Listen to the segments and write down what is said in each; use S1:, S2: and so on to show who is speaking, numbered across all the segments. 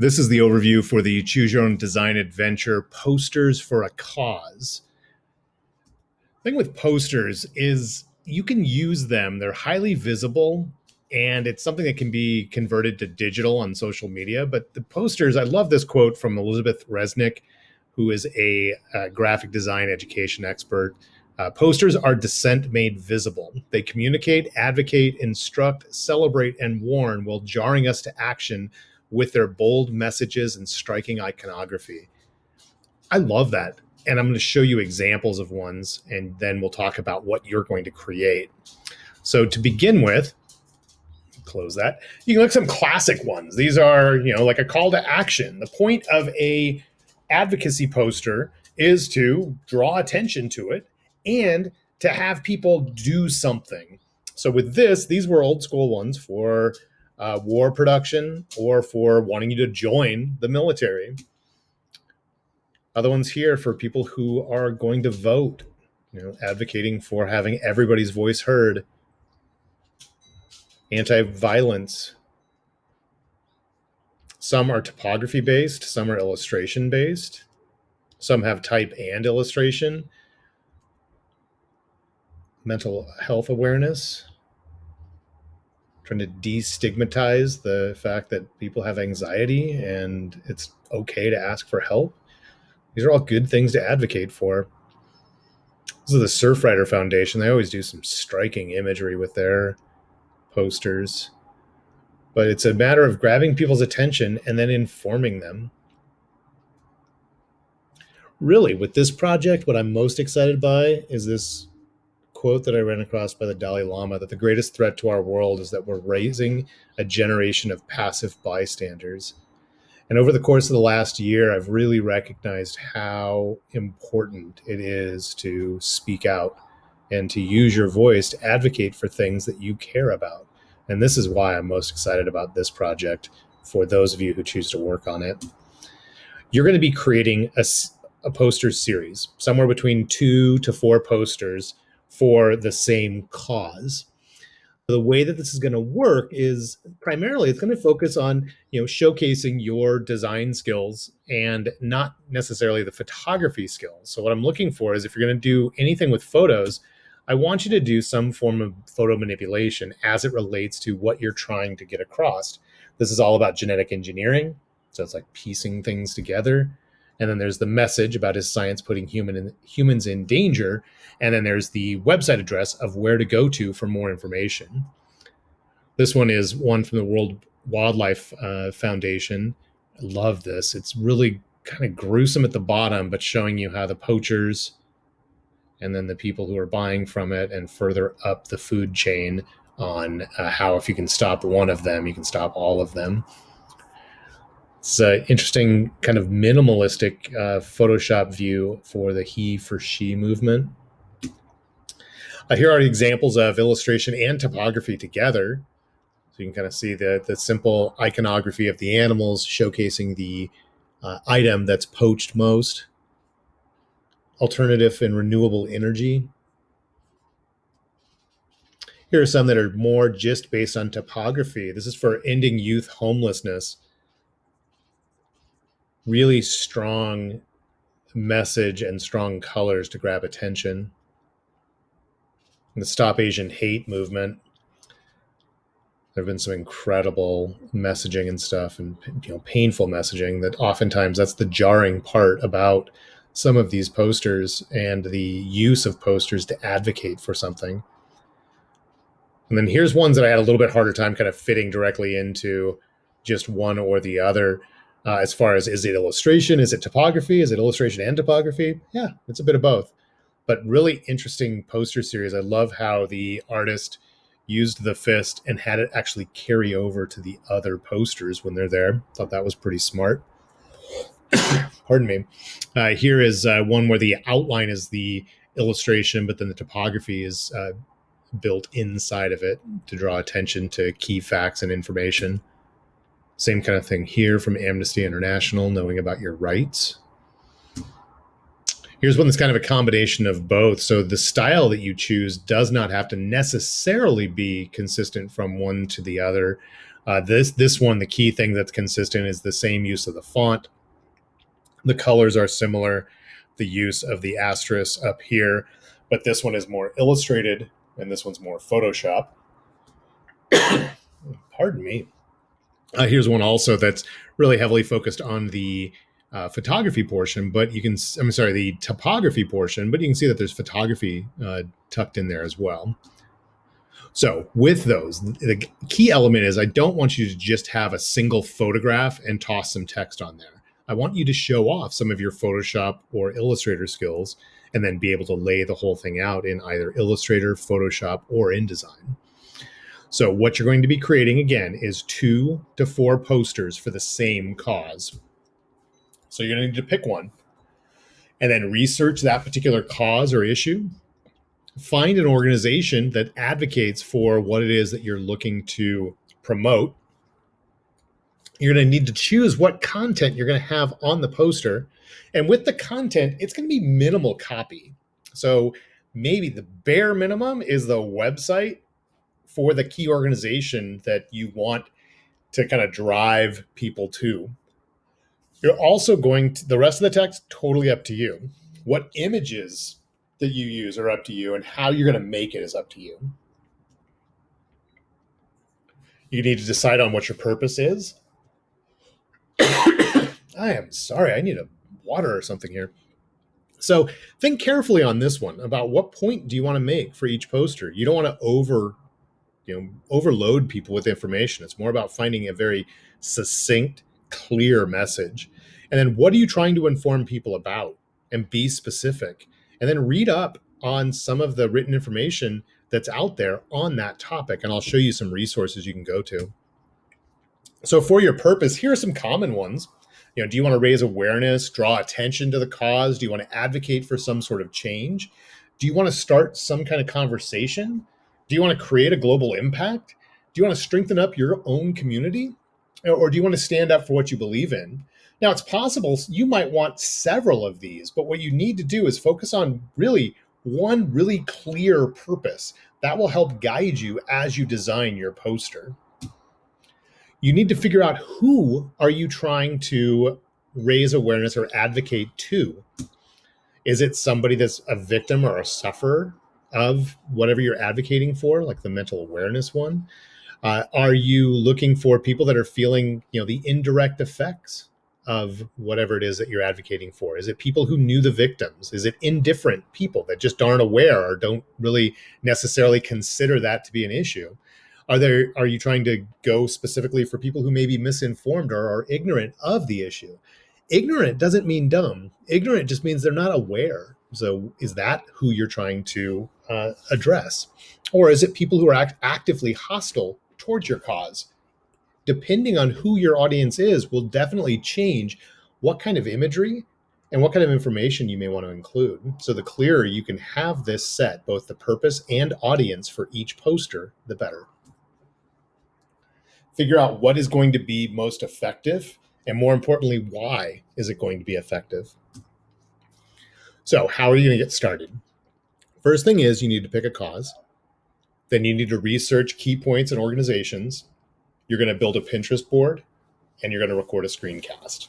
S1: This is the overview for the Choose Your Own Design Adventure posters for a cause. The thing with posters is you can use them. They're highly visible and it's something that can be converted to digital on social media. But the posters, I love this quote from Elizabeth Resnick, who is a graphic design education expert. Posters are dissent made visible. They communicate, advocate, instruct, celebrate, and warn while jarring us to action with their bold messages and striking iconography. I love that. And I'm going to show you examples of ones, and then we'll talk about what you're going to create. So to begin with, close that. You can look at some classic ones. These are, like a call to action. The point of a advocacy poster is to draw attention to it and to have people do something. So with this, these were old school ones for war production or for wanting you to join the military. Other ones here for people who are going to vote, advocating for having everybody's voice heard. Anti-violence. Some are typography based, some are illustration based. Some have type and illustration. Mental health awareness. Trying to destigmatize the fact that people have anxiety and it's okay to ask for help. These are all good things to advocate for. This is the Surfrider Foundation. They always do some striking imagery with their posters. But it's a matter of grabbing people's attention and then informing them. Really, with this project, what I'm most excited by is this quote that I ran across by the Dalai Lama, that the greatest threat to our world is that we're raising a generation of passive bystanders. And over the course of the last year, I've really recognized how important it is to speak out and to use your voice to advocate for things that you care about. And this is why I'm most excited about this project for those of you who choose to work on it. You're going to be creating a poster series, somewhere between 2 to 4 posters for the same cause. The way that this is going to work is primarily it's going to focus on, showcasing your design skills and not necessarily the photography skills. So what I'm looking for is if you're going to do anything with photos, I want you to do some form of photo manipulation as it relates to what you're trying to get across. This is all about genetic engineering. So it's like piecing things together. And then there's the message about his science putting humans in danger. And then there's the website address of where to go to for more information. This one is one from the World Wildlife Foundation. I love this. It's really kind of gruesome at the bottom, but showing you how the poachers and then the people who are buying from it and further up the food chain on how if you can stop one of them, you can stop all of them. It's an interesting kind of minimalistic Photoshop view for the he for she movement. Here are examples of illustration and typography together. So you can kind of see the simple iconography of the animals showcasing the item that's poached most. Alternative and renewable energy. Here are some that are more just based on typography. This is for ending youth homelessness. Really strong message and strong colors to grab attention. The Stop Asian Hate movement. There have been some incredible messaging and stuff, and painful messaging that oftentimes that's the jarring part about some of these posters and the use of posters to advocate for something. And then here's ones that I had a little bit harder time kind of fitting directly into just one or the other. As far as, is it illustration? Is it typography? Is it illustration and typography? Yeah, it's a bit of both. But really interesting poster series. I love how the artist used the fist and had it actually carry over to the other posters when they're there. Thought that was pretty smart. Pardon me. Here is one where the outline is the illustration, but then the typography is built inside of it to draw attention to key facts and information. Same kind of thing here from Amnesty International, knowing about your rights. Here's one that's kind of a combination of both. So the style that you choose does not have to necessarily be consistent from one to the other. This one, the key thing that's consistent is the same use of the font. The colors are similar, the use of the asterisk up here, but this one is more illustrated and this one's more Photoshop. Pardon me. Here's one also that's really heavily focused on the photography portion, but the topography portion, but you can see that there's photography tucked in there as well. So with those, the key element is I don't want you to just have a single photograph and toss some text on there. I want you to show off some of your Photoshop or Illustrator skills and then be able to lay the whole thing out in either Illustrator, Photoshop, or InDesign. So what you're going to be creating, again, is 2 to 4 posters for the same cause. So you're going to need to pick one and then research that particular cause or issue. Find an organization that advocates for what it is that you're looking to promote. You're going to need to choose what content you're going to have on the poster. And with the content, it's going to be minimal copy. So maybe the bare minimum is the website for the key organization that you want to kind of drive people to. You're also going to, the rest of the text, totally up to you. What images that you use are up to you, and how you're going to make it is up to you. You need to decide on what your purpose is. I am sorry, I need a water or something here. So think carefully on this one about what point do you want to make for each poster. You don't want to overload people with information. It's more about finding a very succinct, clear message. And then what are you trying to inform people about? And be specific. And then read up on some of the written information that's out there on that topic. And I'll show you some resources you can go to. So for your purpose, here are some common ones. Do you want to raise awareness, draw attention to the cause? Do you want to advocate for some sort of change? Do you want to start some kind of conversation? Do you want to create a global impact? Do you want to strengthen up your own community? Or do you want to stand up for what you believe in? Now, it's possible you might want several of these, but what you need to do is focus on really one really clear purpose. That will help guide you as you design your poster. You need to figure out who are you trying to raise awareness or advocate to. Is it somebody that's a victim or a sufferer of whatever you're advocating for, like the mental awareness one? Are you looking for people that are feeling, the indirect effects of whatever it is that you're advocating for? Is it people who knew the victims? Is it indifferent people that just aren't aware or don't really necessarily consider that to be an issue? Are you trying to go specifically for people who may be misinformed or are ignorant of the issue? Ignorant doesn't mean dumb. Ignorant just means they're not aware. So is that who you're trying to address? Or is it people who are actively hostile towards your cause? Depending on who your audience is will definitely change what kind of imagery and what kind of information you may want to include. So the clearer you can have this set, both the purpose and audience for each poster, the better. Figure out what is going to be most effective, and more importantly, why is it going to be effective? So how are you going to get started? First thing is you need to pick a cause. Then you need to research key points and organizations. You're going to build a Pinterest board, and you're going to record a screencast.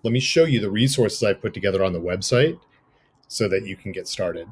S1: Let me show you the resources I've put together on the website so that you can get started.